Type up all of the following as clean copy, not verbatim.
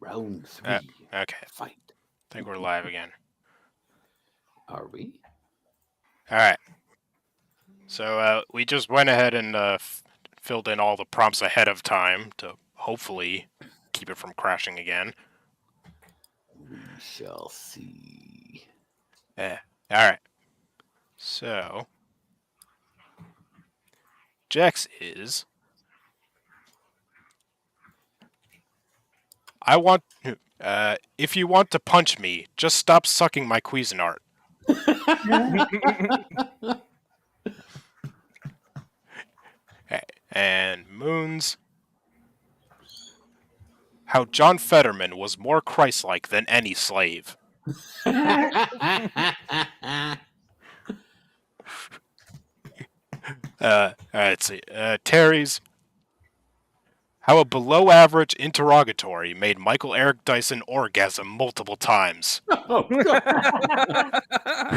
Round 3. Okay. Fight. I think we're live again. Are we? All right. So we just went ahead and filled in all the prompts ahead of time to hopefully keep it from crashing again. We shall see. All right. So Jax is. I want. If you want to punch me, just stop sucking my Cuisinart. And Moons. How John Fetterman was more Christ-like than any slave. Let's see. Terry's. How a below-average interrogatory made Michael Eric Dyson orgasm multiple times. Oh,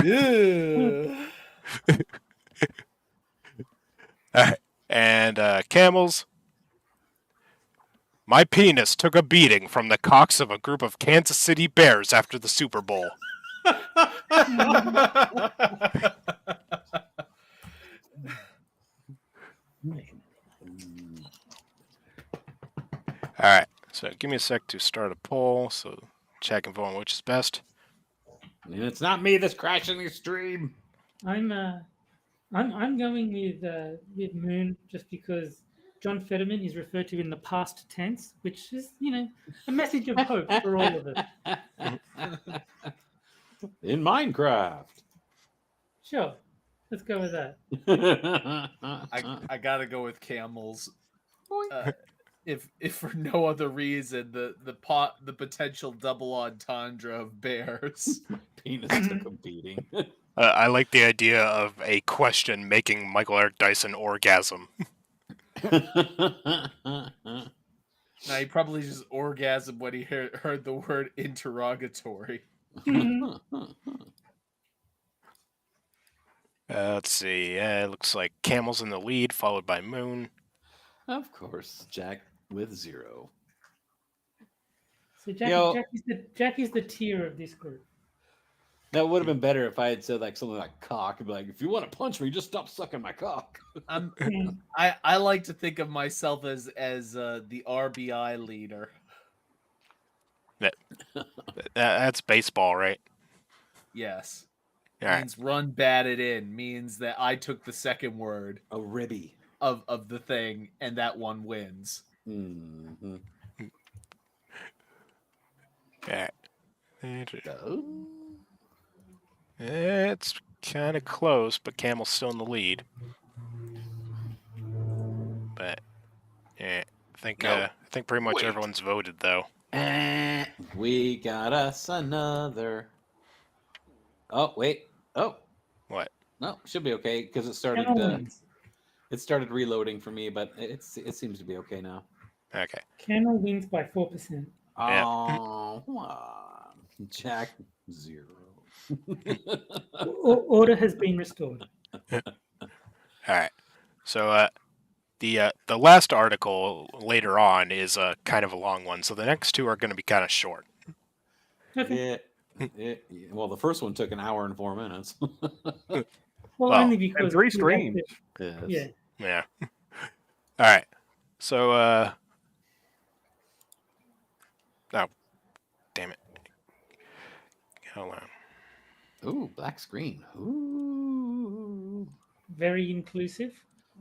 Yeah. And Camels. My penis took a beating from the cocks of a group of Kansas City Bears after the Super Bowl. Alright, so give me a sec to start a poll, so check and vote on which is best. And it's not me that's crashing the stream. I'm going with Moon just because John Fetterman is referred to in the past tense, which is a message of hope for all of us. In Minecraft. Sure, let's go with that. I gotta go with Camels. If for no other reason, the potential double entendre of bears. Penis took a beating. I like the idea of a question making Michael Eric Dyson orgasm. Now he probably just orgasmed when he heard the word interrogatory. Let's see. It looks like Camel's in the lead, followed by Moon. Of course, Jack with 0. So Yo. Jack is the tier of this group. That would have been better if I had said something like cock. I'd be like, if you want to punch me, just stop sucking my cock. I like to think of myself as the RBI leader. That's baseball, right? Yes. All right. Means run batted in. Means that I took the second word A ribby. of the thing, and that one wins. Mm-hmm. All right. Oh. It's kind of close, but Camel's still in the lead. But yeah, I think pretty much everyone's voted though. We got us another. Oh wait. Oh. What? No, should be okay because it started. It started reloading for me, but it seems to be okay now. Okay. Camel wins by 4%. Yeah. Oh, come on. Jack 0. Order has been restored. All right. So the last article later on is kind of a long one, so the next two are going to be kind of short. Okay. Well, the first one took an hour and 4 minutes. Well, only because and 3 streams. Yes. Yeah. All right. So oh, damn it. Hold on. Ooh, black screen. Ooh. Very inclusive.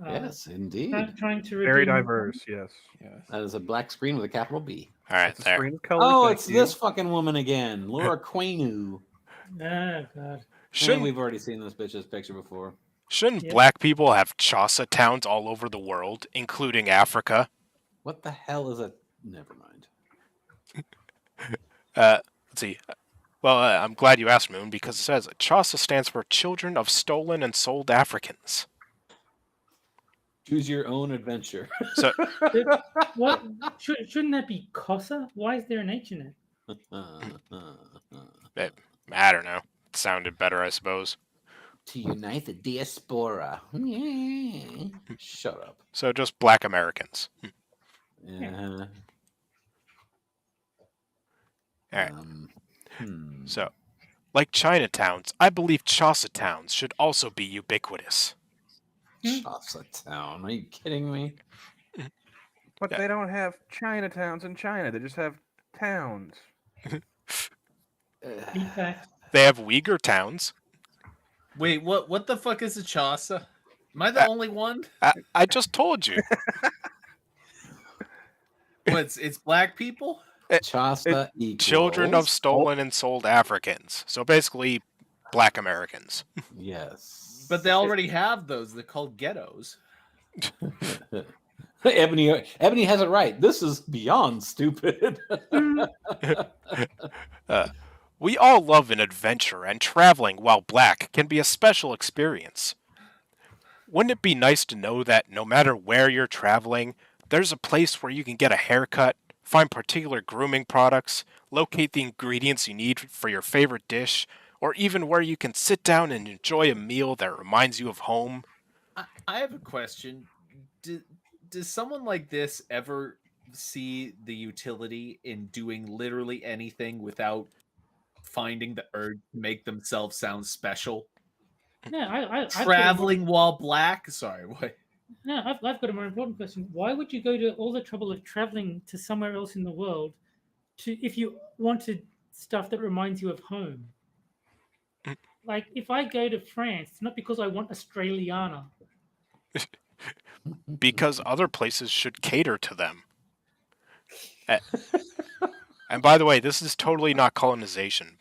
Yes, indeed. Trying to Very redeem- diverse, yes. That is a black screen with a capital B. All right, The there. screen color, Oh, thank it's you. this fucking woman again, Laura Quainu. Oh God. We've already seen this bitch's picture before. Shouldn't Yeah. black people have Chaucer towns all over the world, including Africa? What the hell is a? Never mind. Let's see. Well, I'm glad you asked, Moon, because it says Chaucer stands for Children of Stolen and Sold Africans. Choose your own adventure. So, What shouldn't that be Cosa? Why is there an H in it? I don't know. It sounded better, I suppose. To unite the diaspora. Shut up. So just black Americans. Yeah. All right. Hmm. So, like Chinatowns, I believe Chaucer towns should also be ubiquitous. Chaucer Town. Are you kidding me? But Yeah. they don't have Chinatowns in China. They just have towns. Big fact. They have Uyghur towns. Wait, what the fuck is a Chaucer? Am I the Uh, only one? I just told you. What, it's black people? Chaucer equals Children of stolen and sold Africans. So basically, black Americans. Yes. But they already have those. They're called ghettos. Ebony has it right. This is beyond stupid. We all love an adventure, and traveling while black can be a special experience. Wouldn't it be nice to know that no matter where you're traveling, there's a place where you can get a haircut, find particular grooming products, locate the ingredients you need for your favorite dish, or even where you can sit down and enjoy a meal that reminds you of home? I have a question. Does someone like this ever see the utility in doing literally anything without finding the urge to make themselves sound special? No, I've got a Traveling while black? Sorry, what? No, I've got a more important question. Why would you go to all the trouble of traveling to somewhere else in the world if you wanted stuff that reminds you of home? Like, if I go to France, it's not because I want Australiana. Because other places should cater to them. And by the way, this is totally not colonization.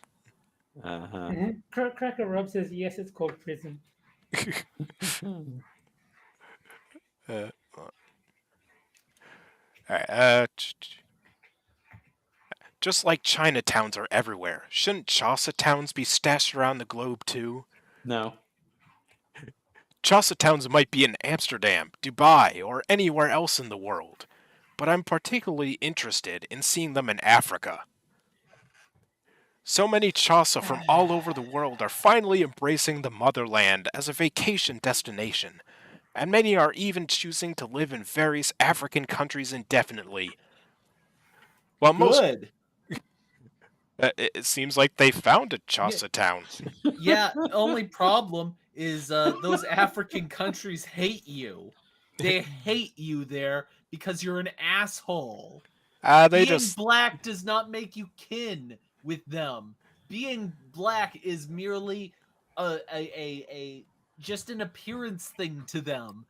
Uh-huh. Cracker Rob says, yes, it's called prison. Just like Chinatowns are everywhere, shouldn't Chaucer towns be stashed around the globe too? No. Chaucer towns might be in Amsterdam, Dubai, or anywhere else in the world, but I'm particularly interested in seeing them in Africa. So many Chaucer from all over the world are finally embracing the motherland as a vacation destination, and many are even choosing to live in various African countries indefinitely. While most, Good. it seems like they found a Chaucer town. Yeah, only problem is those African countries hate you. They hate you there because you're an asshole. Being black does not make you kin with them. Being black is merely a just an appearance thing to them.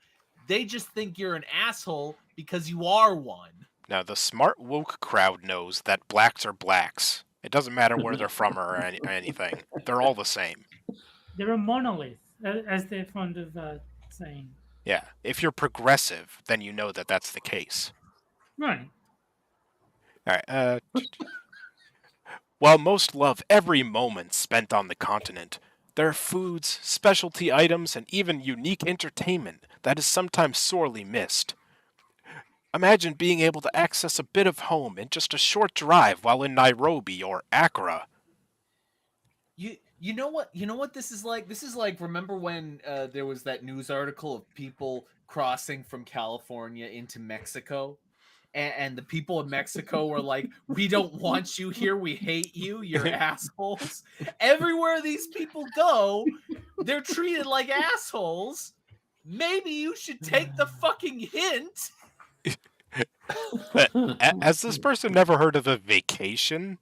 They just think you're an asshole because you are one. Now, the smart woke crowd knows that blacks are blacks. It doesn't matter where they're from or anything. They're all the same. They're a monolith, as they're fond of saying. Yeah, if you're progressive, then you know that that's the case. Right. All right. While most love every moment spent on the continent, there are foods, specialty items, and even unique entertainment that is sometimes sorely missed. Imagine being able to access a bit of home in just a short drive while in Nairobi or Accra. You know what this is like? This is like, remember when there was that news article of people crossing from California into Mexico? And the people of Mexico were like, we don't want you here. We hate you. You're assholes. Everywhere these people go, they're treated like assholes. Maybe you should take the fucking hint. Has this person never heard of a vacation?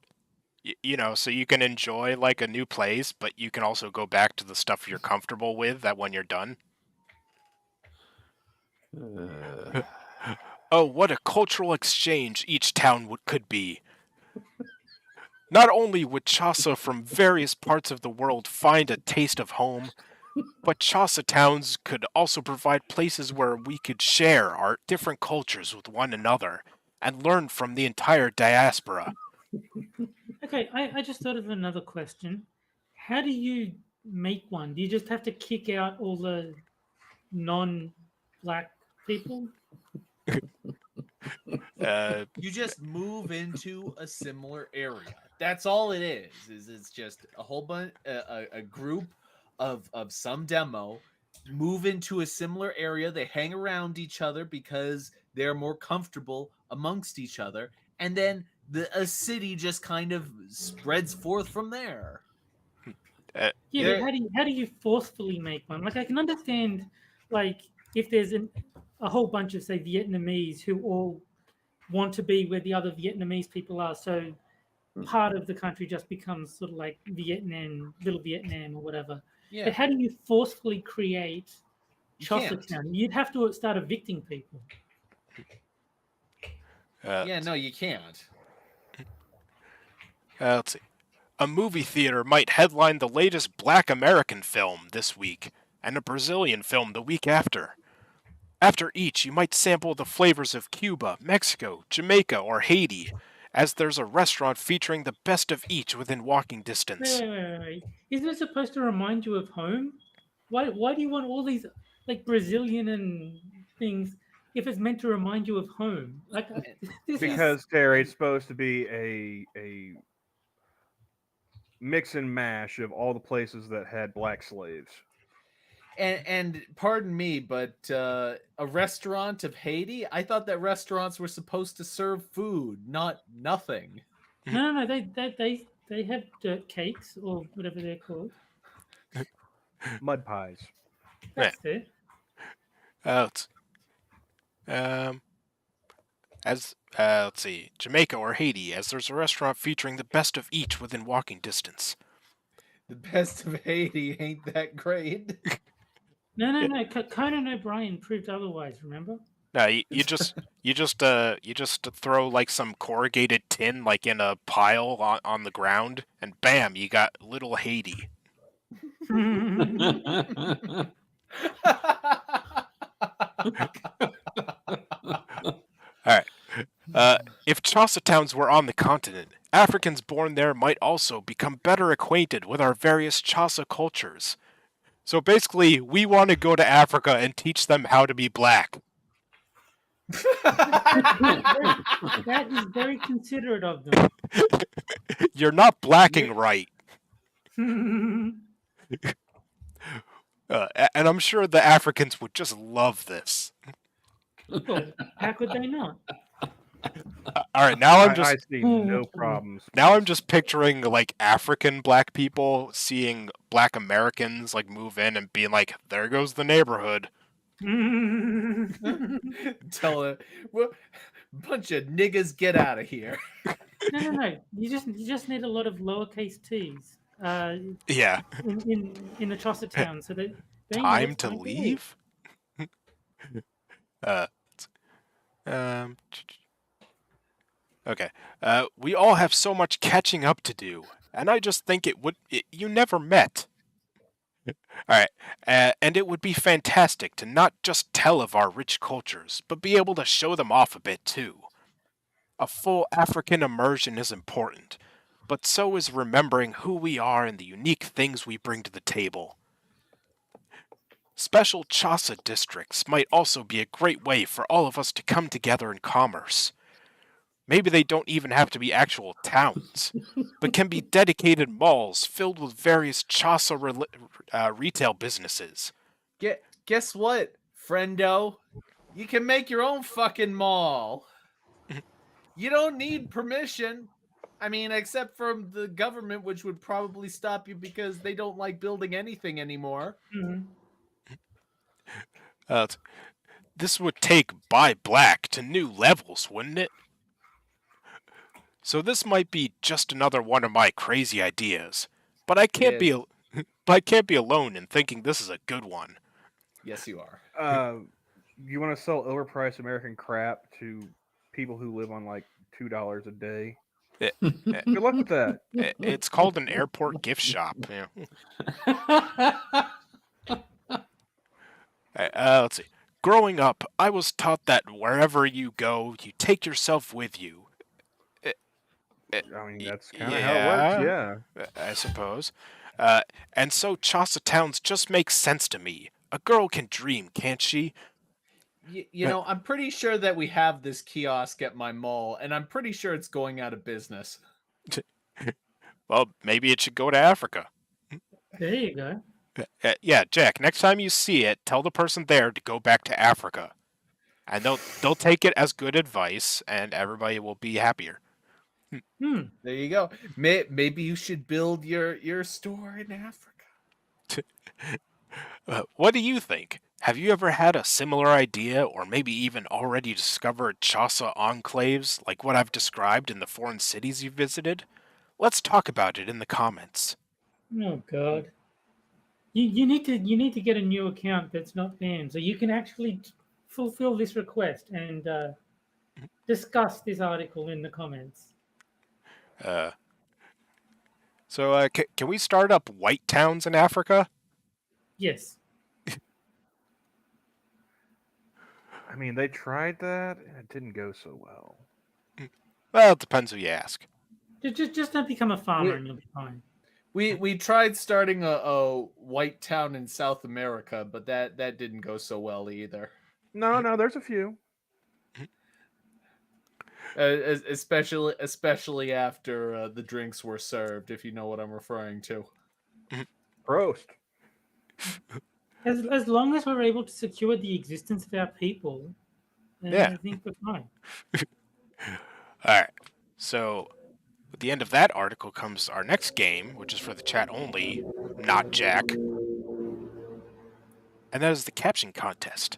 So you can enjoy like a new place, but you can also go back to the stuff you're comfortable with that when you're done. Oh, what a cultural exchange each town could be. Not only would Chaucer from various parts of the world find a taste of home, but Chaucer towns could also provide places where we could share our different cultures with one another and learn from the entire diaspora. Okay, I just thought of another question. How do you make one? Do you just have to kick out all the non-black people? You just move into a similar area. That's all it is it's just a whole bunch, a group of some demo move into a similar area. They hang around each other because they're more comfortable amongst each other, and then a city just kind of spreads forth from there. But how do you forcefully make one? Like I can understand, like if there's a whole bunch of say Vietnamese who all want to be where the other Vietnamese people are, so part of the country just becomes sort of like Vietnam, little Vietnam or whatever. Yeah. But how do you forcefully create Town? You'd have to start evicting people. No, you can't. Let's see. A movie theater might headline the latest Black American film this week, and a Brazilian film the week after. After each, you might sample the flavors of Cuba, Mexico, Jamaica, or Haiti, as there's a restaurant featuring the best of each within walking distance. Wait. Isn't it supposed to remind you of home? Why do you want all these like Brazilian and things if it's meant to remind you of home? Like because Terry, it's supposed to be a mix and mash of all the places that had black slaves. And pardon me, but a restaurant of Haiti? I thought that restaurants were supposed to serve food, not nothing. No, they have dirt cakes or whatever they're called. Mud pies. That's it. Let's see, Jamaica or Haiti, as there's a restaurant featuring the best of each within walking distance. The best of Haiti ain't that great. No. Conan O'Brien proved otherwise. Remember? No, you just throw like some corrugated tin like in a pile on the ground, and bam, you got little Haiti. All right. If Chaucer towns were on the continent, Africans born there might also become better acquainted with our various Chaucer cultures. So basically, we want to go to Africa and teach them how to be black. That is very considerate of them. You're not blacking right. And I'm sure the Africans would just love this. Well, how could they not? All right, now I see no problems. Now I'm just picturing like African black people seeing black Americans like move in and being like, "There goes the neighborhood." Tell it, well, bunch of niggas, get out of here. No. You just need a lot of lowercase t's. Yeah. In the Chaucer town, so that they time to leave. Okay. We all have so much catching up to do, and I just think you never met. All right, and it would be fantastic to not just tell of our rich cultures, but be able to show them off a bit too. A full African immersion is important, but so is remembering who we are and the unique things we bring to the table. Special Chaucer districts might also be a great way for all of us to come together in commerce. Maybe they don't even have to be actual towns, but can be dedicated malls filled with various Chaucer retail businesses. Guess what, friendo? You can make your own fucking mall. You don't need permission. I mean, except from the government, which would probably stop you because they don't like building anything anymore. Mm-hmm. This would take Buy Black to new levels, wouldn't it? So this might be just another one of my crazy ideas, but I can't be alone in thinking this is a good one. Yes, you are. You want to sell overpriced American crap to people who live on like $2 a day? Good luck with that. It's called an airport gift shop. Yeah. Let's see. Growing up, I was taught that wherever you go, you take yourself with you. I mean, that's kind of how it works, yeah. I suppose. And so Chaucer towns just make sense to me. A girl can dream, can't she? You know, I'm pretty sure that we have this kiosk at my mall, and I'm pretty sure it's going out of business. Well, maybe it should go to Africa. There you go. Yeah, Jack, next time you see it, tell the person there to go back to Africa. And they'll take it as good advice, and everybody will be happier. There you go. Maybe you should build your store in Africa. What do you think? Have you ever had a similar idea, or maybe even already discovered Chaucer enclaves like what I've described in the foreign cities you visited? Let's talk about it in the comments. Oh God. You need to get a new account that's not banned, so you can actually fulfill this request and discuss this article in the comments. Can we start up white towns in Africa? Yes. I mean, they tried that, and it didn't go so well. Well, it depends who you ask. Just don't become a farmer and you'll be fine. We tried starting a white town in South America, but that didn't go so well either. No, there's a few. Especially after the drinks were served, if you know what I'm referring to. Prost. As long as we're able to secure the existence of our people, I think we're fine. Alright, so at the end of that article comes our next game, which is for the chat only, not Jack. And that is the caption contest.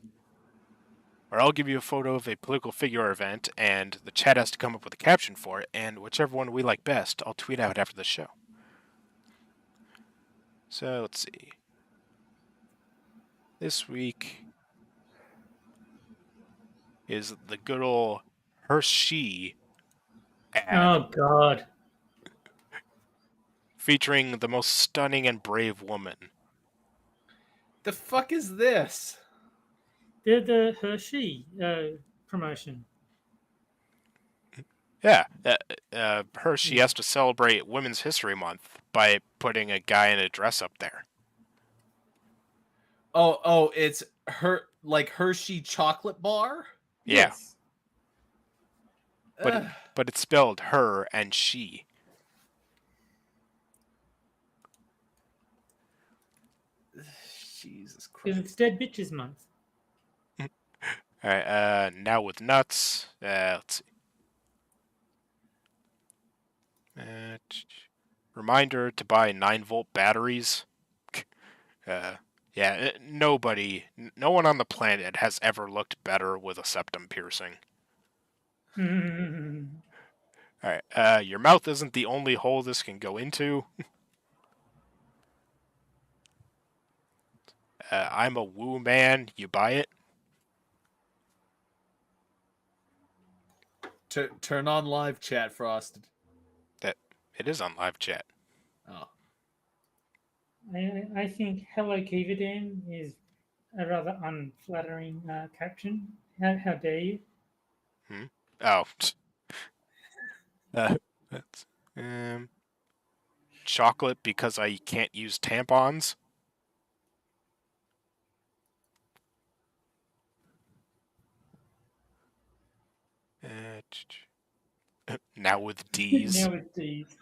Or I'll give you a photo of a political figure or event, and the chat has to come up with a caption for it, and whichever one we like best, I'll tweet out after the show. So, let's see. This week is the good old Hershey ad. Oh, God. Featuring the most stunning and brave woman. The fuck is this? The Hershey promotion. Yeah, Hershey has to celebrate Women's History Month by putting a guy in a dress up there. Oh, it's like Hershey chocolate bar? Yeah. Yes. But it's spelled her and she. Jesus Christ. Because it's Dead Bitches Month. Alright, now with nuts. Let's see. Reminder to buy 9-volt batteries. Yeah, no one on the planet has ever looked better with a septum piercing. Alright, your mouth isn't the only hole this can go into. I'm a woo man, you buy it? Turn on live chat, Frosted. It is on live chat. Oh. I think Hello Kivadan is a rather unflattering caption. How dare you? Oh. Chocolate because I can't use tampons? Now with D's. Now with D's.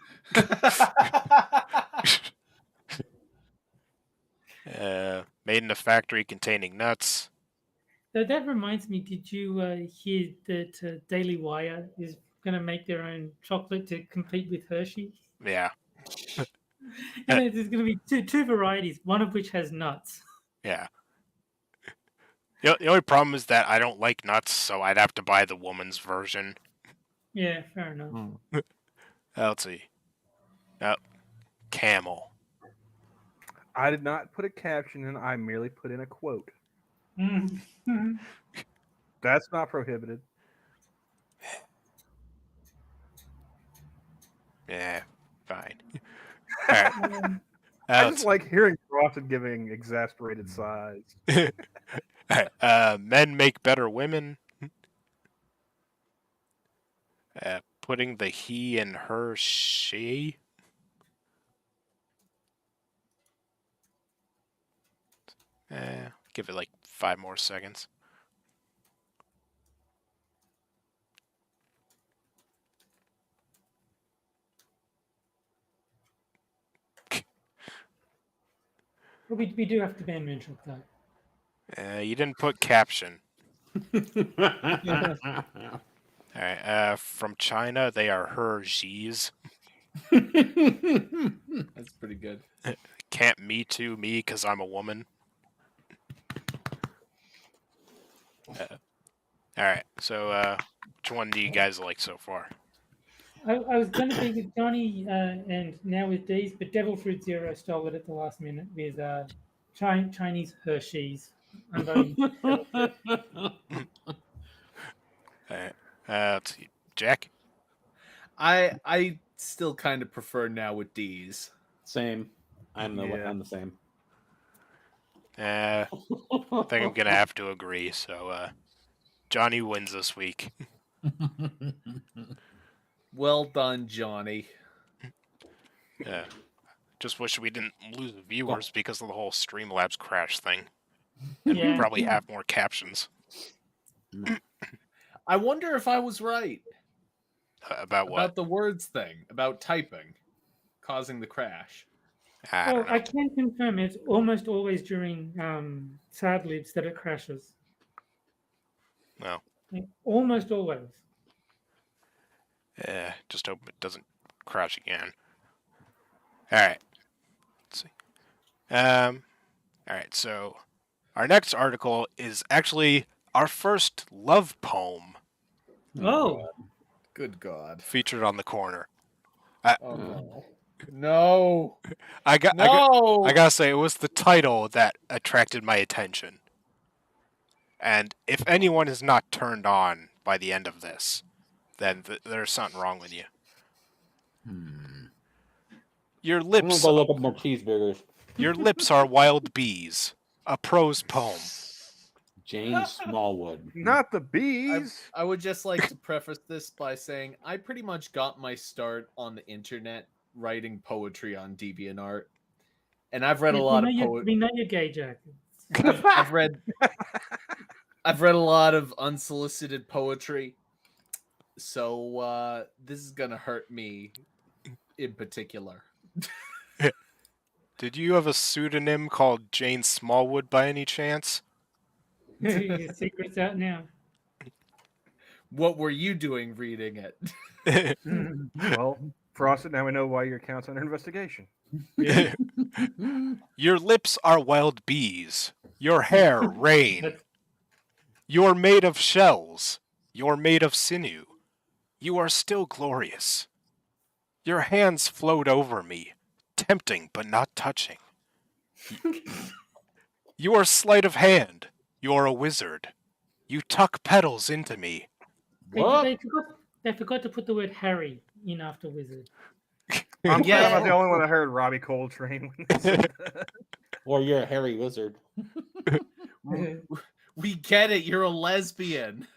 Made in a factory containing nuts. So that reminds me, did you hear that Daily Wire is going to make their own chocolate to compete with Hershey? Yeah. And there's going to be two varieties, one of which has nuts. Yeah. The only problem is that I don't like nuts, so I'd have to buy the woman's version. Yeah, fair enough. Let's see. Camel. I did not put a caption in. I merely put in a quote. Mm-hmm. That's not prohibited. Yeah, fine. All right. I just like hearing Frosted giving exasperated sighs. Men make better women. Putting the he in her she. Give it like 5 more seconds. Well, we do have to ban Moonshock, though. You didn't put caption. All All right. From China, they are Hershey's. That's pretty good. Can't me too me because I'm a woman. All right. So, which one do you guys like so far? I was going to be with Johnny and now with Dee's, but Devil Fruit Zero stole it at the last minute with Chinese Hershey's. I'm voting Devil Fruit. Let's see. Jack? I still kind of prefer now with D's. Same. I'm the same. I think I'm gonna have to agree. So, Johnny wins this week. Well done, Johnny. Yeah. Just wish we didn't lose viewers because of the whole Streamlabs crash thing. And we probably have more captions. I wonder if I was right. About what? About the words thing, about typing, causing the crash. Well, I can confirm it's almost always during sad libs that it crashes. No. Like, almost always. Just hope it doesn't crash again. Alright. Let's see. Alright, so our next article is actually our first love poem. Oh. Good God. Featured on the corner. Oh no. No. I gotta say, it was the title that attracted my attention. And if anyone is not turned on by the end of this, then there's something wrong with you. Your lips. I'm gonna go look up more cheeseburgers. Your lips are wild bees. A prose poem. Jane Smallwood. Not the bees. I would just like to preface this by saying I pretty much got my start on the internet writing poetry on DeviantArt, and I've read a lot of poetry. We know you're gay, Jack. I've read a lot of unsolicited poetry, so this is gonna hurt me in particular. Did you have a pseudonym called Jane Smallwood by any chance? Your secret's out now. What were you doing reading it? Well, Frosted, now we know why your account's under investigation. Your lips are wild bees. Your hair rain. You're made of shells. You're made of sinew. You are still glorious. Your hands float over me, tempting but not touching. You are sleight of hand. You're a wizard. You tuck petals into me. They forgot to put the word Harry in after wizard. I'm not the only one that heard Robbie Coltrane. Or you're a hairy wizard. We get it. You're a lesbian.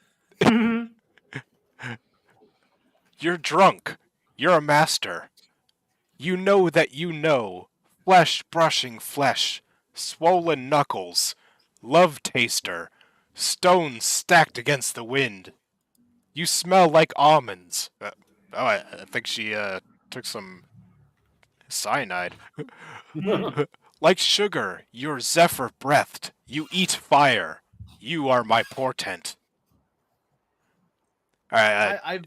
You're drunk. You're a master. You know that you know. Flesh brushing flesh. Swollen knuckles. Love taster. Stones stacked against the wind. You smell like almonds. I think she took some cyanide. Like sugar, you're zephyr-breathed. You eat fire. You are my portent. All right,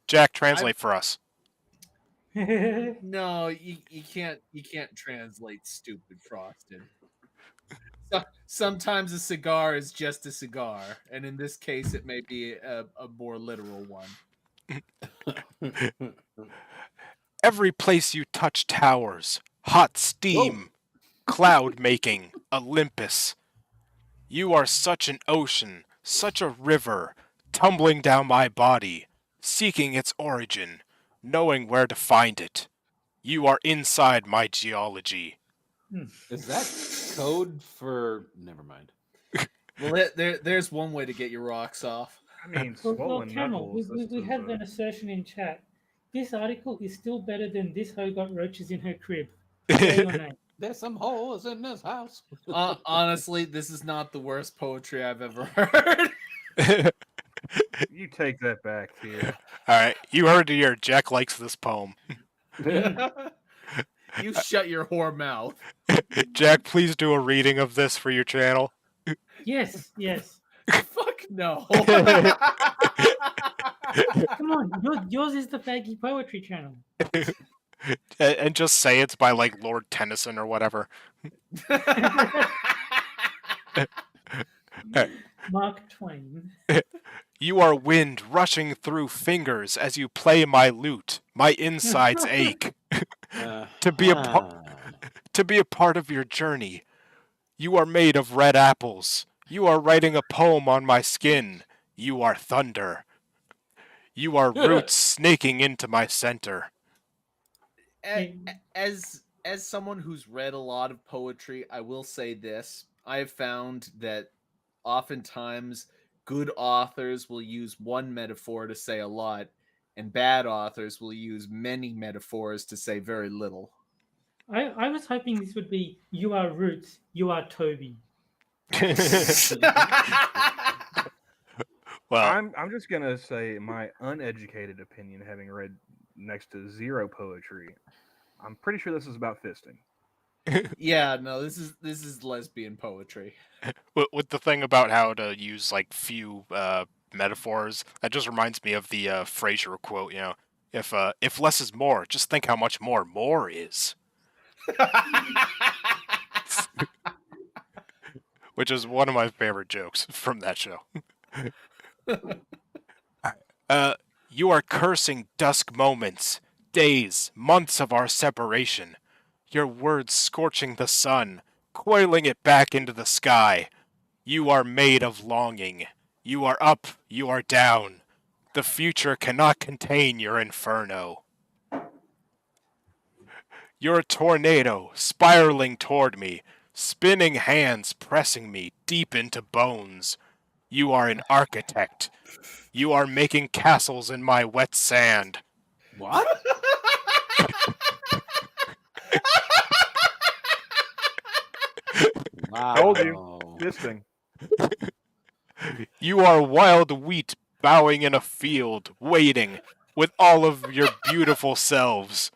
Jack, translate for us. No, you can't translate stupid, Frosted. Sometimes a cigar is just a cigar, and in this case, it may be a more literal one. Every place you touch towers, hot steam, cloud making, Olympus. You are such an ocean, such a river, tumbling down my body, seeking its origin, knowing where to find it. You are inside my geology. Is that code for... Never mind. Well, there's one way to get your rocks off. I mean, Well, Camel, we had an assertion in chat. This article is still better than this hoe got roaches in her crib. There's some holes in this house. Honestly, this is not the worst poetry I've ever heard. You take that back, Thea. All right, you heard it here. Jack likes this poem. You shut your whore mouth. Jack, please do a reading of this for your channel. Yes. Fuck no. Come on, yours is the faggy poetry channel. And just say it's by like Lord Tennyson or whatever. Mark Twain. You are wind rushing through fingers as you play my lute. My insides ache. To be a part of your journey. You are made of red apples. You are writing a poem on my skin. You are thunder. You are roots snaking into my center. As someone who's read a lot of poetry, I will say this. I have found that oftentimes good authors will use one metaphor to say a lot, and bad authors will use many metaphors to say very little. I was hoping this would be you are Roots, you are Toby. Well, I'm just gonna say my uneducated opinion, having read next to zero poetry. I'm pretty sure this is about fisting. Yeah, no, this is lesbian poetry. With the thing about how to use like few metaphors, that just reminds me of the Frasier quote. You know, if less is more, just think how much more is. Which is one of my favorite jokes from that show. You are cursing dusk moments, days, months of our separation. Your words scorching the sun, coiling it back into the sky. You are made of longing. You are up, you are down. The future cannot contain your inferno. You're a tornado, spiraling toward me, spinning hands pressing me deep into bones. You are an architect. You are making castles in my wet sand. What? Wow. Told you. Fisting. You are wild wheat bowing in a field, waiting, with all of your beautiful selves.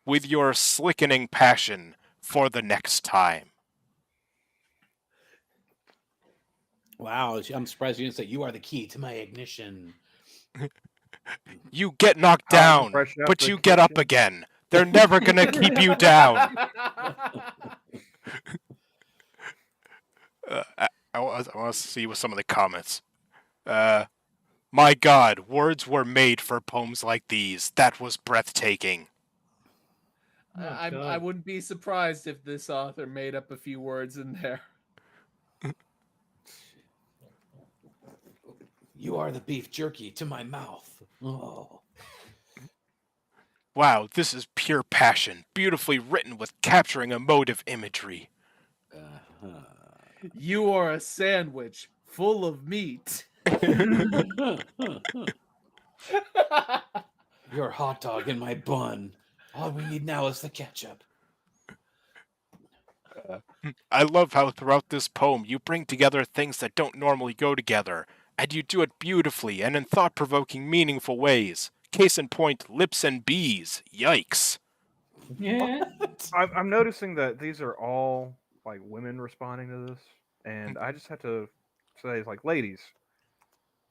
With your slickening passion for the next time. Wow, I'm surprised you didn't say you are the key to my ignition. You get knocked down, but you get up again. They're never gonna keep you down. I want to see with some of the comments. My God, words were made for poems like these. That was breathtaking. I wouldn't be surprised if this author made up a few words in there. You are the beef jerky to my mouth. Oh. Wow, this is pure passion, beautifully written with capturing emotive imagery. You are a sandwich full of meat. You're a hot dog in my bun. All we need now is the ketchup. I love how throughout this poem you bring together things that don't normally go together, and you do it beautifully and in thought-provoking, meaningful ways. Case in point, lips and bees. Yikes. Yeah. I'm noticing that these are all like women responding to this, and I just have to say, like, ladies,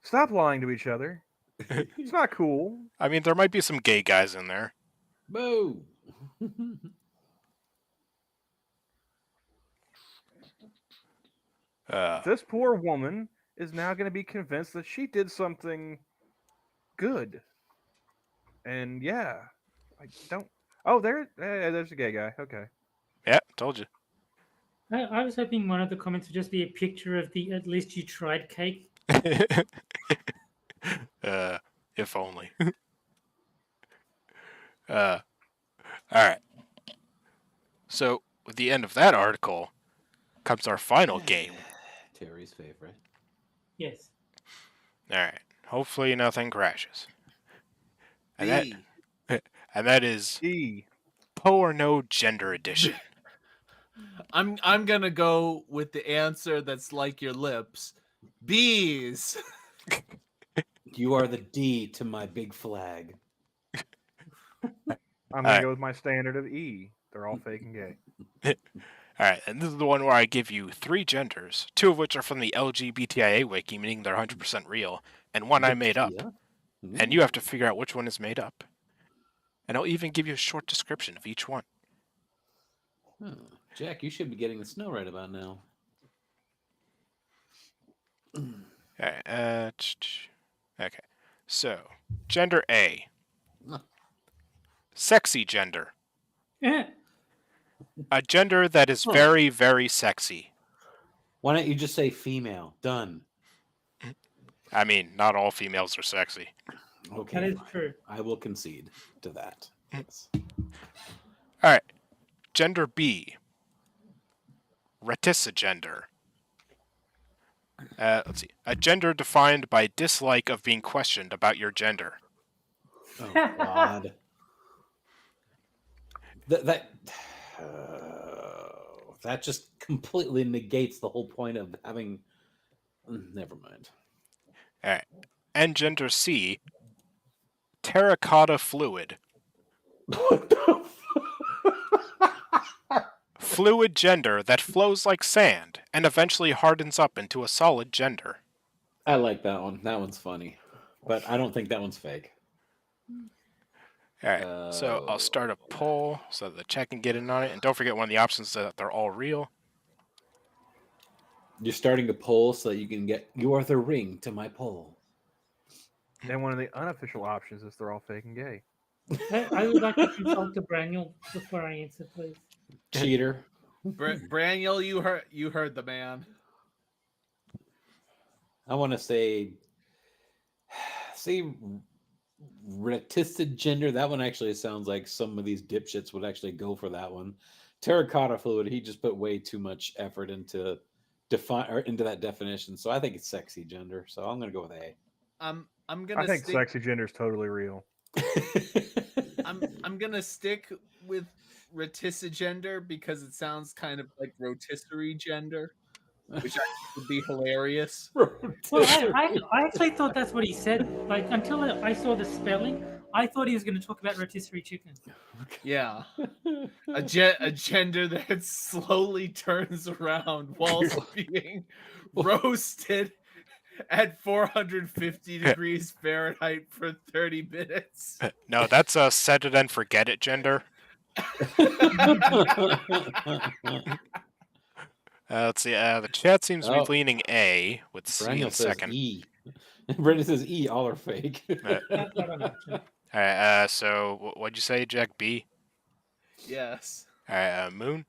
stop lying to each other. It's not cool. I mean, there might be some gay guys in there. Boo! This poor woman is now going to be convinced that she did something good. And yeah, I don't. Oh, there's a gay guy. Okay. Yeah, told you. I was hoping one of the comments would just be a picture of the "at least you tried" cake. If only. All right. So, with the end of that article comes our final game. Terry's favorite. Yes. All right. Hopefully nothing crashes. And that is Poe or No Gender Edition. I'm gonna go with the answer that's like your lips. Bees. You are the D to my big flag. I'm gonna go with my standard of E. They're all fake and gay. Alright, and this is the one where I give you 3 genders, 2 of which are from the LGBTIA wiki, meaning they're 100% real, and one I made up. Yeah. And you have to figure out which one is made up. And I'll even give you a short description of each one. Huh. Jack, you should be getting the snow right about now. Alright, okay. So, gender A. Sexy gender. A gender that is very, very sexy. Why don't you just say female? Done. I mean, not all females are sexy. Okay. That is fine. true. I will concede to that. Yes. Alright. Gender B. Reticigender. Let's see. A gender defined by dislike of being questioned about your gender. Oh God. That just completely negates the whole point of having. Never mind. All right. And gender C. Terracotta fluid. What the Fluid gender that flows like sand and eventually hardens up into a solid gender. I like that one. That one's funny, but I don't think that one's fake. All right, so I'll start a poll so the chat can get in on it. And don't forget one of the options is that they're all real. You're starting a poll so that you can get you are the ring to my poll. And one of the unofficial options is they're all fake and gay. I would like to consult the Braniel before I answer, please. Cheater. Braniel, you heard the man. I want to say reticigender. That one actually sounds like some of these dipshits would actually go for that one. Terracotta fluid. He just put way too much effort into that definition. So I think it's sexy gender. So I'm gonna go with A. I'm gonna. I think sexy gender is totally real. I'm gonna stick with reticigender because it sounds kind of like rotisserie gender, which I think would be hilarious. Well, I actually thought that's what he said. Like, until I saw the spelling, I thought he was going to talk about rotisserie chicken. Yeah, a gender that slowly turns around whilst being roasted at 450 degrees Fahrenheit for 30 minutes. No, that's a set it and forget it gender. Let's see. The chat seems to be leaning A with C in second. E. Brendan says E. All are fake. That's not an option. All right. So what'd you say, Jack? B. Yes. All right. Moon.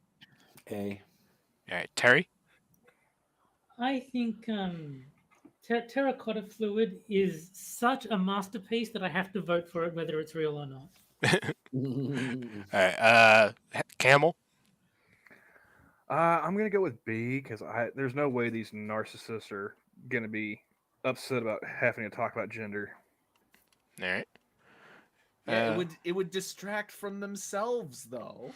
A. All right. Terry. I think terracotta fluid is such a masterpiece that I have to vote for it, whether it's real or not. All right. Camel. I'm gonna go with B because there's no way these narcissists are gonna be upset about having to talk about gender. All right. Yeah, it would distract from themselves though.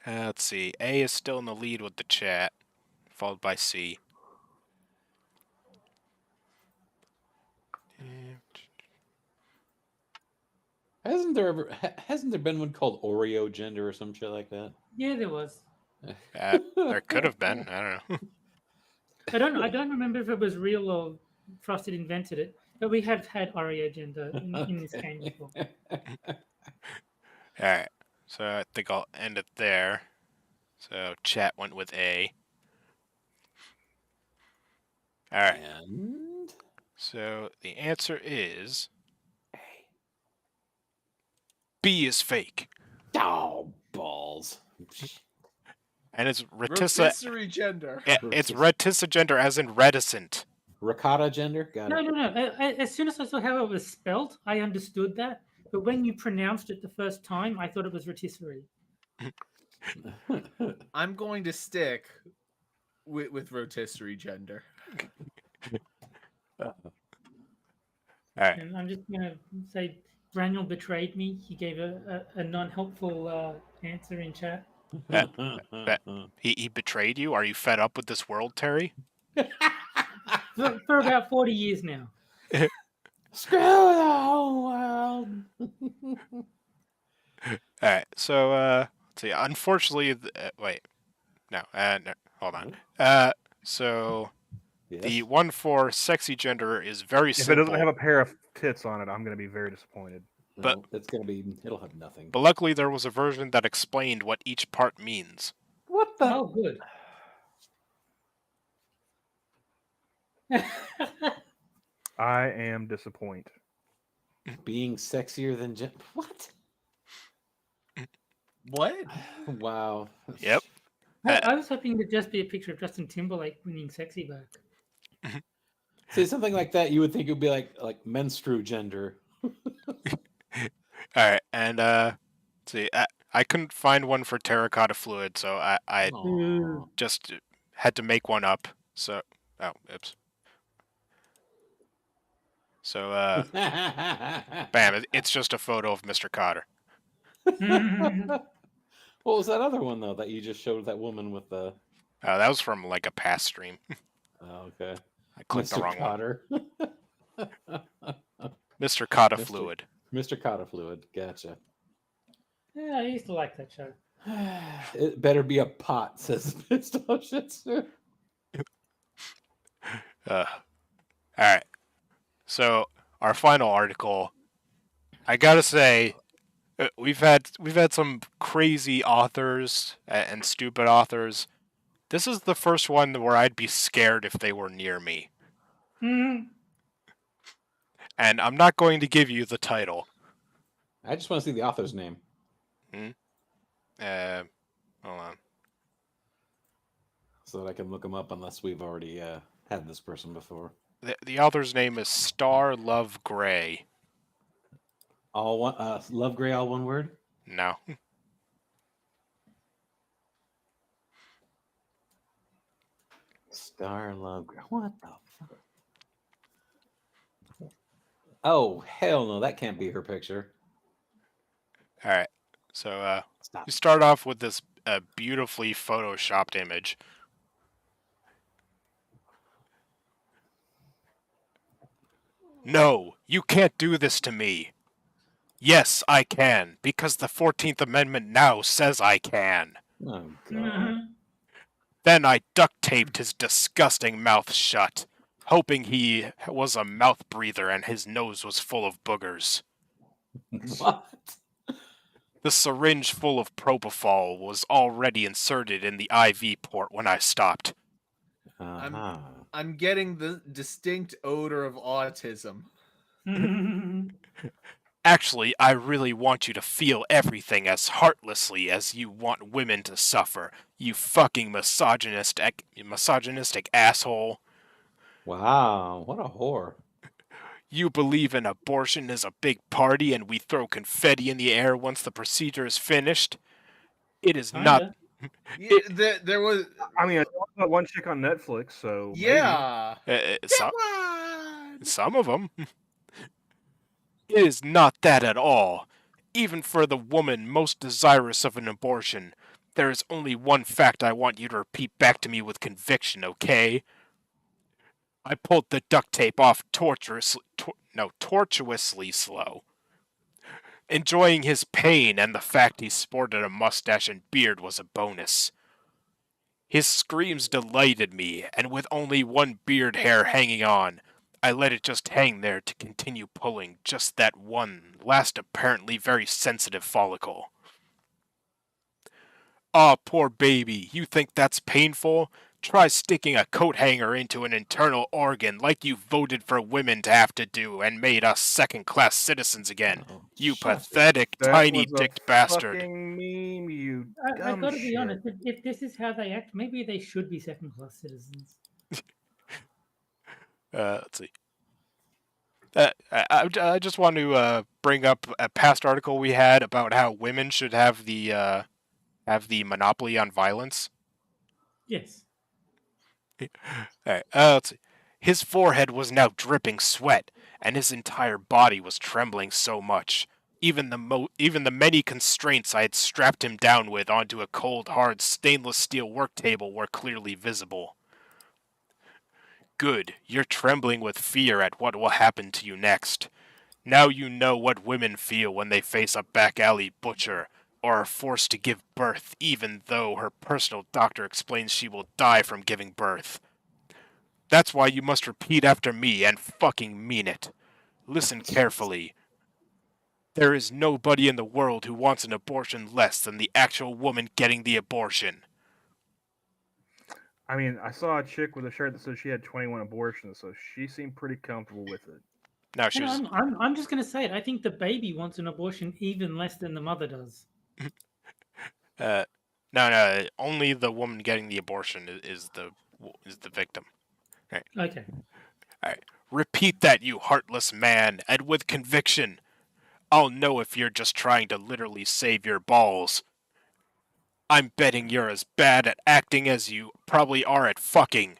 Let's see. A is still in the lead with the chat, followed by C. Hasn't there been one called Oreo gender or some shit like that? Yeah, there was. There could have been. I don't know. I don't remember if it was real or Frosted invented it, but we have had Oreo gender in this game before. All right. So I think I'll end it there. So chat went with A. All right. And So the answer is B is fake. oh balls. And it's Rotisserie gender. It's reticigender as in reticent. Ricotta gender? Got it. No. As soon as I saw how it was spelt, I understood that. But when you pronounced it the first time, I thought it was rotisserie. I'm going to stick with rotisserie gender. All right. And I'm just going to say Braniel betrayed me. He gave a non-helpful answer in chat. He betrayed you? Are you fed up with this world, Terry? For about 40 years now. Screw the whole world. All right. So let's see. Unfortunately, wait. No. Hold on. So Yes. The one for sexy gender is very If it simple. doesn't have a pair of tits on it, I'm going to be very disappointed. No, it'll have nothing. But luckily, there was a version that explained what each part means. What the? Oh, good. I am disappointed. Being sexier than what? What? Wow. Yep. I was hoping to just be a picture of Justin Timberlake bringing sexy back. See, something like that, you would think it would be like menstru gender. All right, and let's see, I couldn't find one for terracotta fluid, so I Aw. just had to make one up. So, oops. So, bam! It's just a photo of Mr. Cotter. What was that other one though that you just showed that woman with the? That was from like a past stream. Oh, okay. I clicked the Mr. wrong Cotter. one. Mr. Cotta fluid. Mr. Cotter fluid. Gotcha. Yeah, I used to like that show. It better be a pot, says Pistol Shitsu. All right. So our final article, I gotta say, we've had some crazy authors and stupid authors. This is the first one where I'd be scared if they were near me. And I'm not going to give you the title. I just want to see the author's name. Hold on. So that I can look him up unless we've already had this person before. The author's name is Star Love Gray. All one, Love Gray, all one word? No. Star Love Gray. What the fuck? Oh, hell no, that can't be her picture. All right. So Stop. you start off with this beautifully photoshopped image. No, you can't do this to me. Yes, I can, because the 14th Amendment now says I can. Oh, God. Then I duct taped his disgusting mouth shut, hoping he was a mouth breather and his nose was full of boogers. What? The syringe full of propofol was already inserted in the IV port when I stopped. Uh-huh. I'm getting the distinct odor of autism. Actually, I really want you to feel everything as heartlessly as you want women to suffer, you fucking misogynistic asshole. Wow, what a whore. You believe an abortion is a big party and we throw confetti in the air once the procedure is finished? It is not. Yeah, there was. I mean, I saw that one chick on Netflix, so Yeah. Some of them. It is not that at all. Even for the woman most desirous of an abortion, there is only one fact I want you to repeat back to me with conviction, okay? I pulled the duct tape off tortuously slow. Enjoying his pain and the fact he sported a mustache and beard was a bonus. His screams delighted me, and with only one beard hair hanging on, I let it just hang there to continue pulling just that one last apparently very sensitive follicle. Aw, poor baby, you think that's painful? Try sticking a coat hanger into an internal organ like you voted for women to have to do and made us second-class citizens again. You pathetic, tiny-dicked bastard. Meme, you I gotta be honest, if this is how they act, maybe they should be second-class citizens. Let's see. I just want to bring up a past article we had about how women should have the monopoly on violence. Yes. Alright, let's see. His forehead was now dripping sweat, and his entire body was trembling so much. Even the many constraints I had strapped him down with onto a cold, hard, stainless steel work table were clearly visible. Good, you're trembling with fear at what will happen to you next. Now you know what women feel when they face a back alley butcher, or are forced to give birth even though her personal doctor explains she will die from giving birth. That's why you must repeat after me and fucking mean it. Listen carefully. There is nobody in the world who wants an abortion less than the actual woman getting the abortion. I mean, I saw a chick with a shirt that said she had 21 abortions, so she seemed pretty comfortable with it. Now she was. I'm just going to say it. I think the baby wants an abortion even less than the mother does. No. Only the woman getting the abortion is the victim. Right. Okay. All right. Repeat that, you heartless man, and with conviction. I'll know if you're just trying to literally save your balls. I'm betting you're as bad at acting as you probably are at fucking.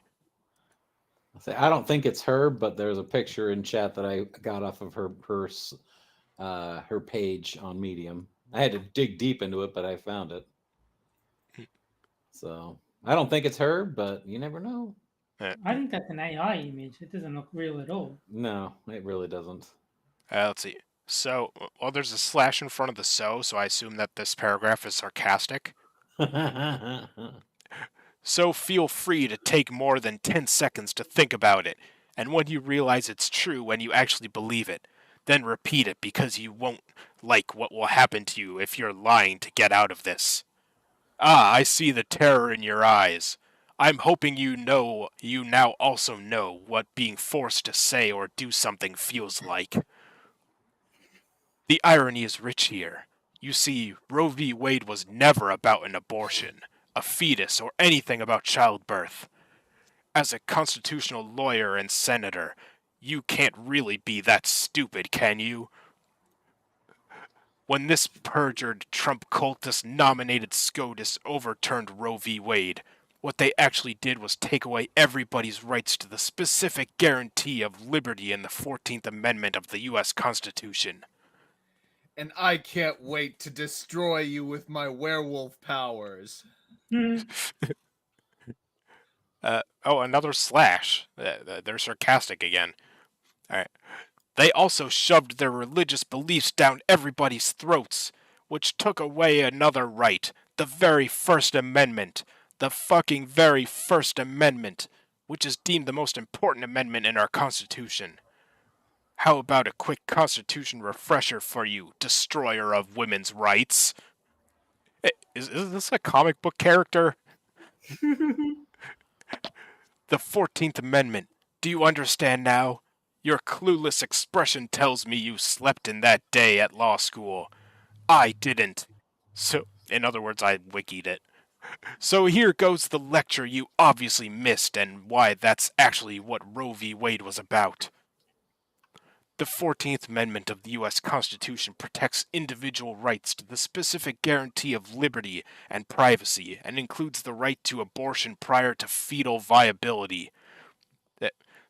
I don't think it's her, but there's a picture in chat that I got off of her page on Medium. I had to dig deep into it, but I found it. So I don't think it's her, but you never know. I think that's an AI image. It doesn't look real at all. No, it really doesn't. Let's see. So, well, there's a slash in front of the so I assume that this paragraph is sarcastic. So feel free to take more than 10 seconds to think about it, and when you realize it's true and you actually believe it, then repeat it because you won't like what will happen to you if you're lying to get out of this. Ah, I see the terror in your eyes. I'm hoping you now also know what being forced to say or do something feels like. The irony is rich here. You see, Roe v. Wade was never about an abortion, a fetus, or anything about childbirth. As a constitutional lawyer and senator, you can't really be that stupid, can you? When this perjured Trump cultist nominated SCOTUS overturned Roe v. Wade, what they actually did was take away everybody's rights to the specific guarantee of liberty in the 14th Amendment of the U.S. Constitution. And I can't wait to destroy you with my werewolf powers. Another slash. They're sarcastic again. All right. They also shoved their religious beliefs down everybody's throats, which took away another right, the very First Amendment. The fucking very First Amendment, which is deemed the most important amendment in our Constitution. How about a quick Constitution refresher for you, destroyer of women's rights? Is this a comic book character? The 14th Amendment. Do you understand now? Your clueless expression tells me you slept in that day at law school. I didn't. So, in other words, I wikied it. So here goes the lecture you obviously missed and why that's actually what Roe v. Wade was about. The 14th Amendment of the U.S. Constitution protects individual rights to the specific guarantee of liberty and privacy and includes the right to abortion prior to fetal viability.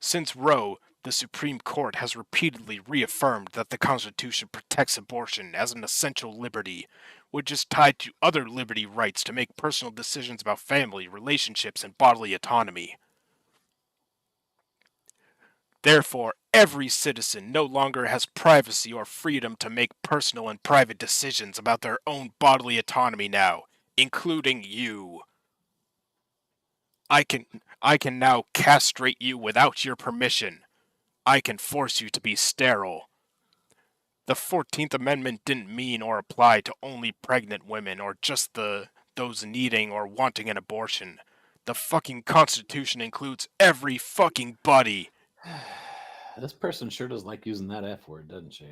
Since Roe, the Supreme Court has repeatedly reaffirmed that the Constitution protects abortion as an essential liberty, which is tied to other liberty rights to make personal decisions about family, relationships, and bodily autonomy. Therefore, every citizen no longer has privacy or freedom to make personal and private decisions about their own bodily autonomy now, including you. I can now castrate you without your permission. I can force you to be sterile. The 14th Amendment didn't mean or apply to only pregnant women or just those needing or wanting an abortion. The fucking Constitution includes every fucking buddy. This person sure does like using that F word, doesn't she?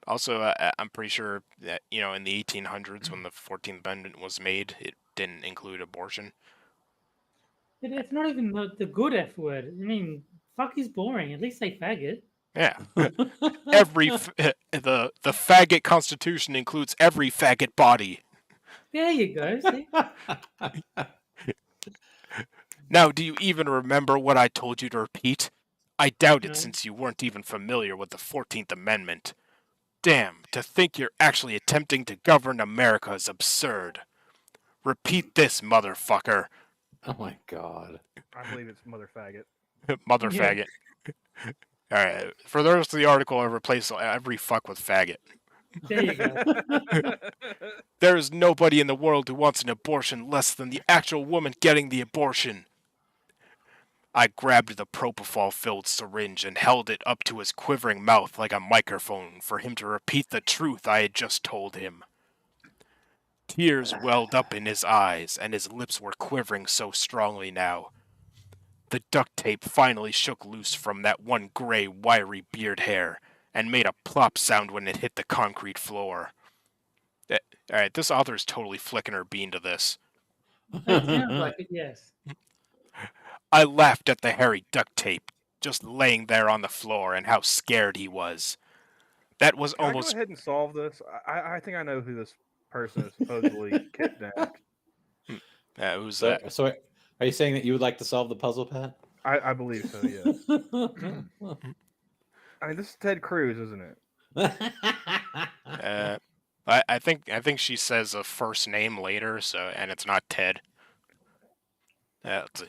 Also, I'm pretty sure that, in the 1800s when the 14th Amendment was made, it didn't include abortion. It's not even the good F word. I mean, fuck is boring. At least say faggot. Yeah. The faggot Constitution includes every faggot body. There you go. See? Now, do you even remember what I told you to repeat? I doubt it since you weren't even familiar with the 14th Amendment. Damn, to think you're actually attempting to govern America is absurd. Repeat this, motherfucker. Oh my god. I believe it's mother faggot. Mother faggot. Alright, for the rest of the article, I replace every fuck with faggot. There you go. There is nobody in the world who wants an abortion less than the actual woman getting the abortion. I grabbed the propofol-filled syringe and held it up to his quivering mouth like a microphone for him to repeat the truth I had just told him. Tears welled up in his eyes, and his lips were quivering so strongly now. The duct tape finally shook loose from that one gray, wiry beard hair, and made a plop sound when it hit the concrete floor. Alright, this author's totally flicking her bean to this. It sounds like it, yes. I laughed at the hairy duct tape, just laying there on the floor, and how scared he was. That was Can almost... I go ahead and solve this? I think I know who this person is supposedly kidnapped. Who's that? So, are you saying that you would like to solve the puzzle, Pat? I believe so, yes. I mean, this is Ted Cruz, isn't it? I think she says a first name later, and it's not Ted. Let's see.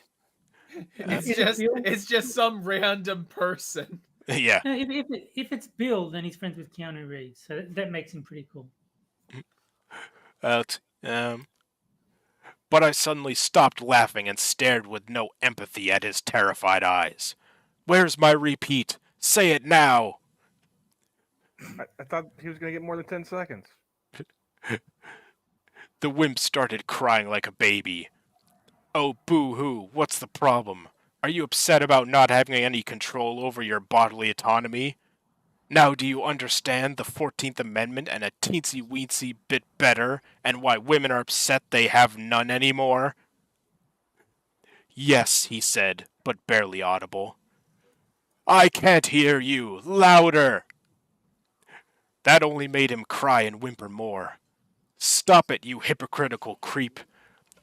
It's just some random person. Yeah. If it's Bill, then he's friends with Keanu Reeves, so that makes him pretty cool. But I suddenly stopped laughing and stared with no empathy at his terrified eyes. Where's my repeat? Say it now! I thought he was going to get more than 10 seconds. The wimp started crying like a baby. Oh, boo-hoo, what's the problem? Are you upset about not having any control over your bodily autonomy? Now do you understand the 14th Amendment and a teensy-weensy bit better, and why women are upset they have none anymore? Yes, he said, but barely audible. I can't hear you. Louder! That only made him cry and whimper more. Stop it, you hypocritical creep.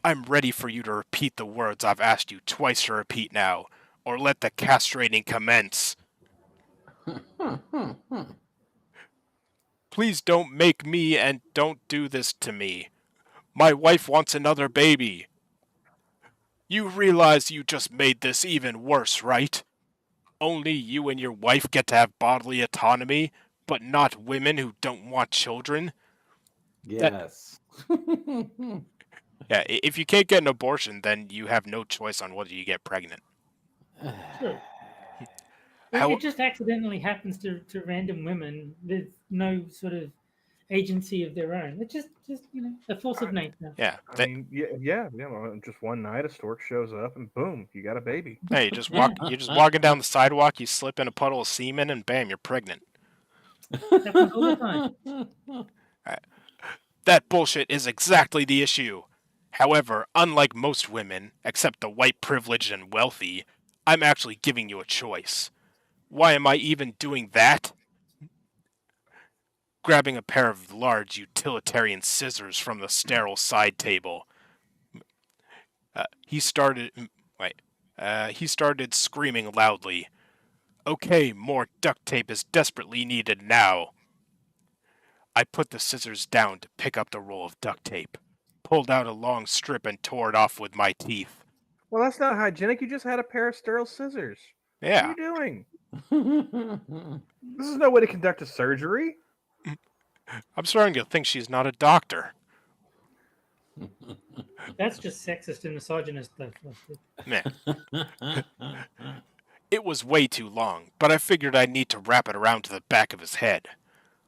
I'm ready for you to repeat the words I've asked you twice to repeat now, or let the castrating commence. Please don't make me and don't do this to me. My wife wants another baby. You realize you just made this even worse, right? Only you and your wife get to have bodily autonomy, but not women who don't want children? Yes. Yeah, if you can't get an abortion, then you have no choice on whether you get pregnant. Sure. It just accidentally happens to random women with no sort of agency of their own. It's just the force of nature. Yeah. I mean, just one night a stork shows up and boom, you got a baby. Hey, you're just walking down the sidewalk, you slip in a puddle of semen, and bam, you're pregnant. Happens all the time. Right. That bullshit is exactly the issue. However, unlike most women, except the white privileged and wealthy, I'm actually giving you a choice. Why am I even doing that? Grabbing a pair of large utilitarian scissors from the sterile side table, he started screaming loudly. Okay, more duct tape is desperately needed now. I put the scissors down to pick up the roll of duct tape, pulled out a long strip and tore it off with my teeth. Well, that's not hygienic. You just had a pair of sterile scissors. Yeah. What are you doing? This is no way to conduct a surgery. I'm starting to think she's not a doctor. That's just sexist and misogynist stuff. Man. It was way too long, but I figured I'd need to wrap it around to the back of his head.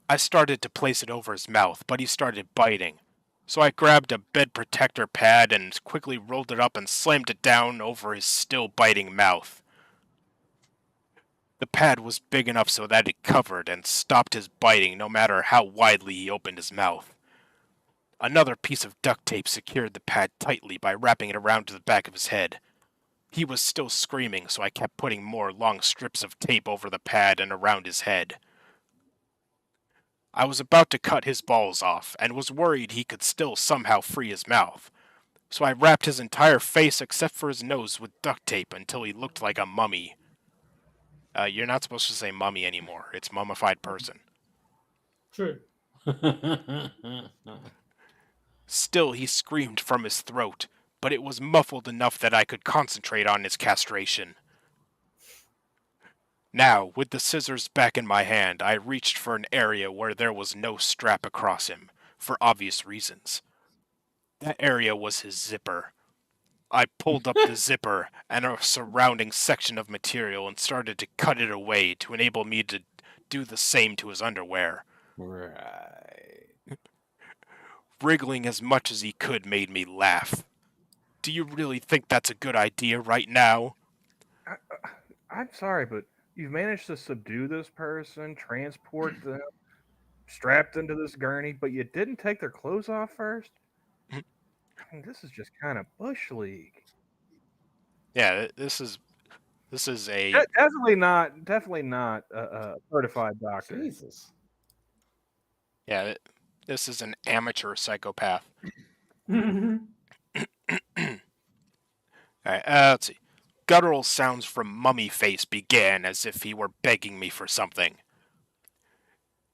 I started to place it over his mouth, but he started biting. So I grabbed a bed protector pad and quickly rolled it up and slammed it down over his still biting mouth. The pad was big enough so that it covered and stopped his biting no matter how widely he opened his mouth. Another piece of duct tape secured the pad tightly by wrapping it around to the back of his head. He was still screaming, so I kept putting more long strips of tape over the pad and around his head. I was about to cut his balls off, and was worried he could still somehow free his mouth. So I wrapped his entire face except for his nose with duct tape until he looked like a mummy. You're not supposed to say mummy anymore. It's mummified person. True. Still, he screamed from his throat, but it was muffled enough that I could concentrate on his castration. Now, with the scissors back in my hand, I reached for an area where there was no strap across him, for obvious reasons. That area was his zipper. I pulled up the zipper and a surrounding section of material and started to cut it away to enable me to do the same to his underwear. Right. Wriggling as much as he could made me laugh. Do you really think that's a good idea right now? I'm sorry, but you've managed to subdue this person, transport them, strapped into this gurney, but you didn't take their clothes off first? I mean, this is just kind of bush league. Yeah, this is a Definitely not a certified doctor. Jesus. yeah, this is an amateur psychopath. Alright, let's see. Guttural sounds from Mummy Face began as if he were begging me for something.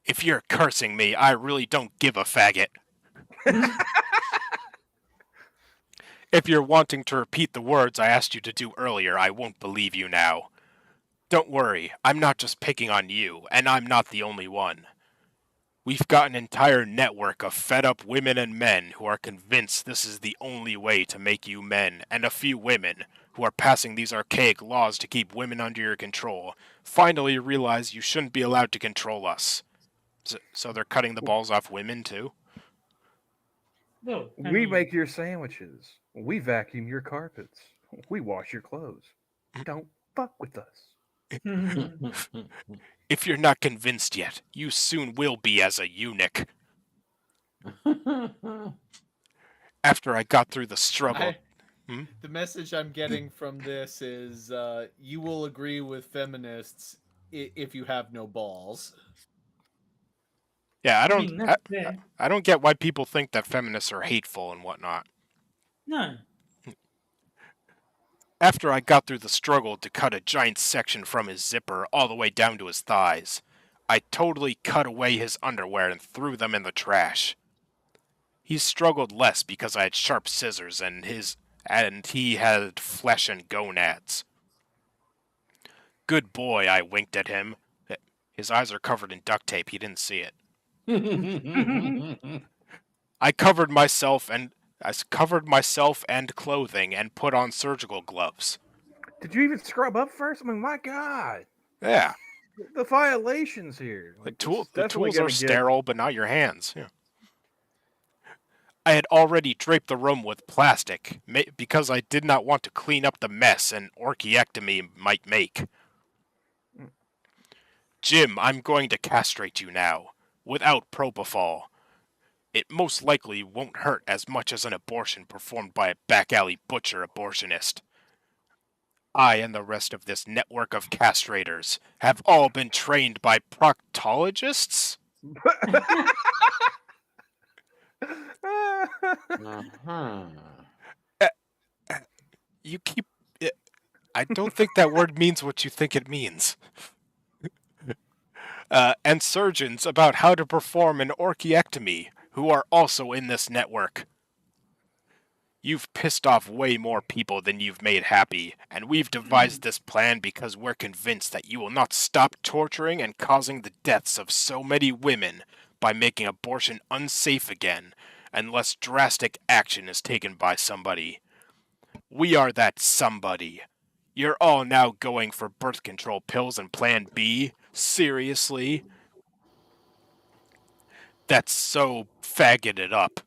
If you're cursing me, I really don't give a faggot. If you're wanting to repeat the words I asked you to do earlier, I won't believe you now. Don't worry, I'm not just picking on you, and I'm not the only one. We've got an entire network of fed-up women and men who are convinced this is the only way to make you men, and a few women, who are passing these archaic laws to keep women under your control, finally realize you shouldn't be allowed to control us. So they're cutting the balls off women, too? Well, We make your sandwiches. We vacuum your carpets. We wash your clothes. Don't fuck with us. If you're not convinced yet, you soon will be as a eunuch. After I got through the struggle... The message I'm getting from this is you will agree with feminists if you have no balls. Yeah, I I don't get why people think that feminists are hateful and whatnot. No. After I got through the struggle to cut a giant section from his zipper all the way down to his thighs, I totally cut away his underwear and threw them in the trash. He struggled less because I had sharp scissors and he had flesh and gonads. Good boy, I winked at him. His eyes are covered in duct tape, he didn't see it. I covered myself and clothing and put on surgical gloves. Did you even scrub up first? I mean, my God. Yeah. The violations here. The tools are sterile, but not your hands. Yeah. I had already draped the room with plastic, because I did not want to clean up the mess an orchiectomy might make. Jim, I'm going to castrate you now, without propofol. It most likely won't hurt as much as an abortion performed by a back-alley butcher abortionist. I and the rest of this network of castrators have all been trained by proctologists? You keep... I don't think that word means what you think it means. And surgeons about how to perform an orchiectomy, who are also in this network. You've pissed off way more people than you've made happy, and we've devised this plan because we're convinced that you will not stop torturing and causing the deaths of so many women by making abortion unsafe again, unless drastic action is taken by somebody. We are that somebody. You're all now going for birth control pills and Plan B? Seriously? That's so faggoted up.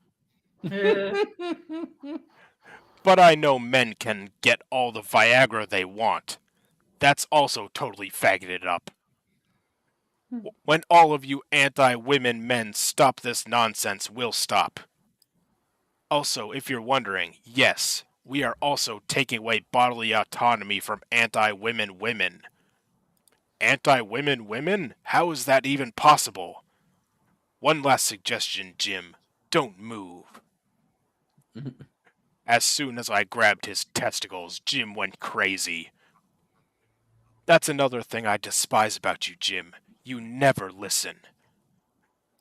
But I know men can get all the Viagra they want. That's also totally faggoted up. When all of you anti-women men stop this nonsense, we'll stop. Also, if you're wondering, yes, we are also taking away bodily autonomy from anti-women women. Anti-women women? How is that even possible? One last suggestion, Jim. Don't move. As soon as I grabbed his testicles, Jim went crazy. That's another thing I despise about you, Jim. You never listen.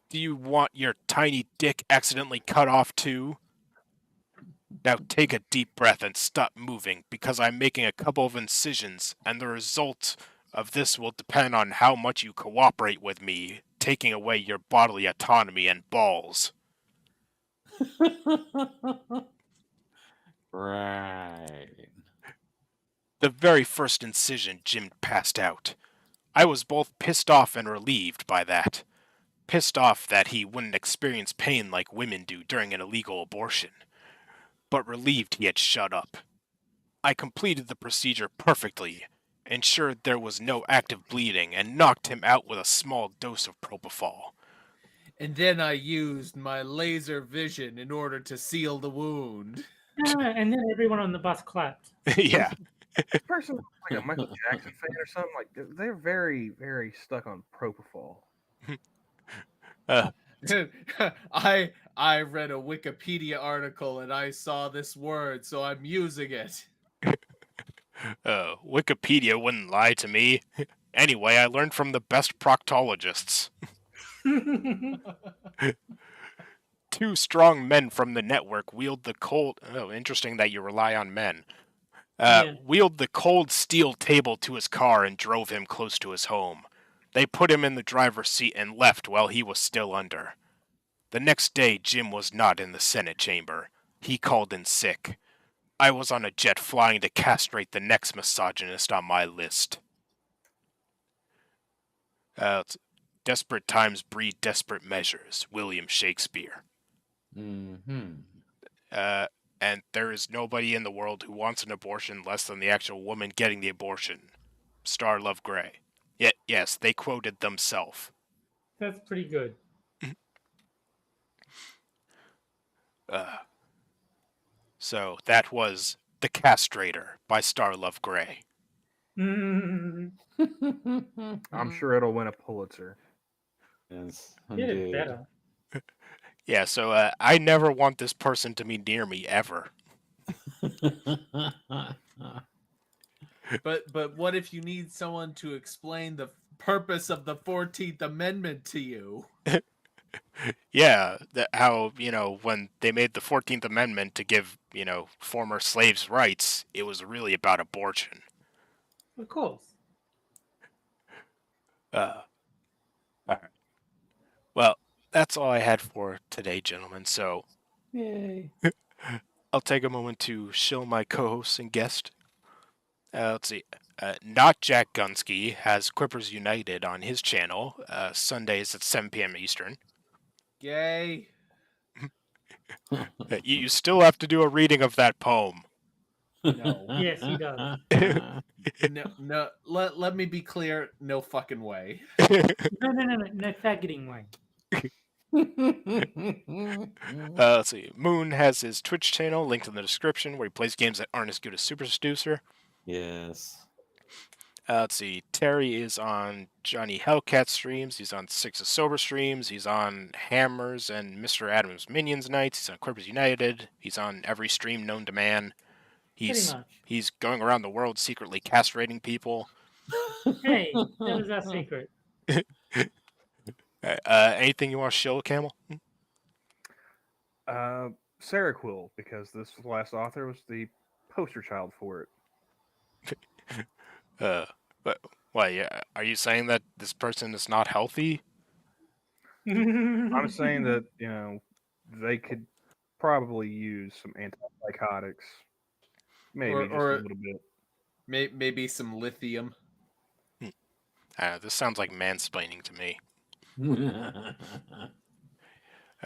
Do you want your tiny dick accidentally cut off too? Now take a deep breath and stop moving, because I'm making a couple of incisions, and the result of this will depend on how much you cooperate with me, taking away your bodily autonomy and balls. Right. The very first incision, Jim passed out. I was both pissed off and relieved by that. Pissed off that he wouldn't experience pain like women do during an illegal abortion, but relieved he had shut up. I completed the procedure perfectly, ensured there was no active bleeding, and knocked him out with a small dose of propofol. And then I used my laser vision in order to seal the wound. And then everyone on the bus clapped. Yeah. This person was like a Michael Jackson fan or something. Like they're very, very stuck on propofol. I read a Wikipedia article and I saw this word, so I'm using it. Wikipedia wouldn't lie to me. Anyway, I learned from the best proctologists. 2 strong men from the network wield the cold... Oh, interesting that you rely on men. Wheeled the cold steel table to his car and drove him close to his home. They put him in the driver's seat and left while he was still under. The next day, Jim was not in the Senate chamber. He called in sick. I was on a jet flying to castrate the next misogynist on my list. Desperate times breed desperate measures. William Shakespeare. Mm-hmm. And there is nobody in the world who wants an abortion less than the actual woman getting the abortion. Starlove Gray. Yes, they quoted themselves. That's pretty good. So that was The Castrator by Starlove Gray. Mm. I'm sure it'll win a Pulitzer. Yes, Did it indeed. better. Yeah, so I never want this person to be near me ever. But what if you need someone to explain the purpose of the 14th Amendment to you? Yeah, how, when they made the 14th Amendment to give, former slaves rights, it was really about abortion. Of course. All right. Well, that's all I had for today, gentlemen, so... Yay. I'll take a moment to shill my co-host and guest. Let's see. Not Jack Gunsky has Quippers United on his channel, Sundays at 7 p.m. Eastern. Gay. You still have to do a reading of that poem. No. Yes, he does. No. Let me be clear. No fucking way. No faggoting way. Let's see. Moon has his Twitch channel linked in the description where he plays games that aren't as good as Super Seducer. Yes. Let's see. Terry is on Johnny Hellcat streams. He's on Six of Sober streams. He's on Hammers and Mr. Adams Minions nights. He's on Quippers United. He's on every stream known to man. He's going around the world secretly castrating people. Hey, that was our secret. Anything you want to show, Camel? Sarah Quill, because this last author was the poster child for it. But why? Are you saying that this person is not healthy? I'm saying that they could probably use some antipsychotics, maybe Or- just or- a little bit. Maybe some lithium. This sounds like mansplaining to me. Well,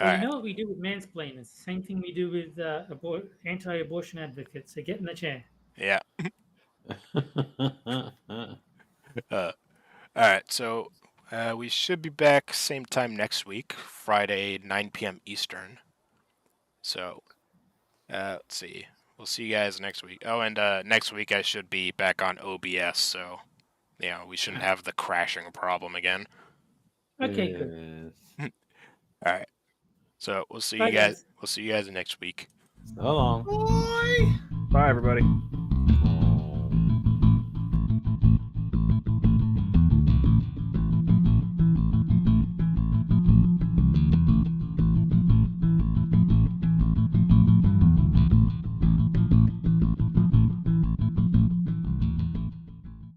Alright. You know what we do with mansplainers? Same thing we do with anti-abortion advocates. So get in the chair. Yeah. Alright, so we should be back same time next week, Friday, 9 p.m. Eastern. So, let's see. We'll see you guys next week. Oh, and next week I should be back on OBS, so we shouldn't have the crashing problem again. Okay, good. Alright. So we'll see Bye, you guys. guys. We'll see you guys next week. So long. Boy. Bye, everybody.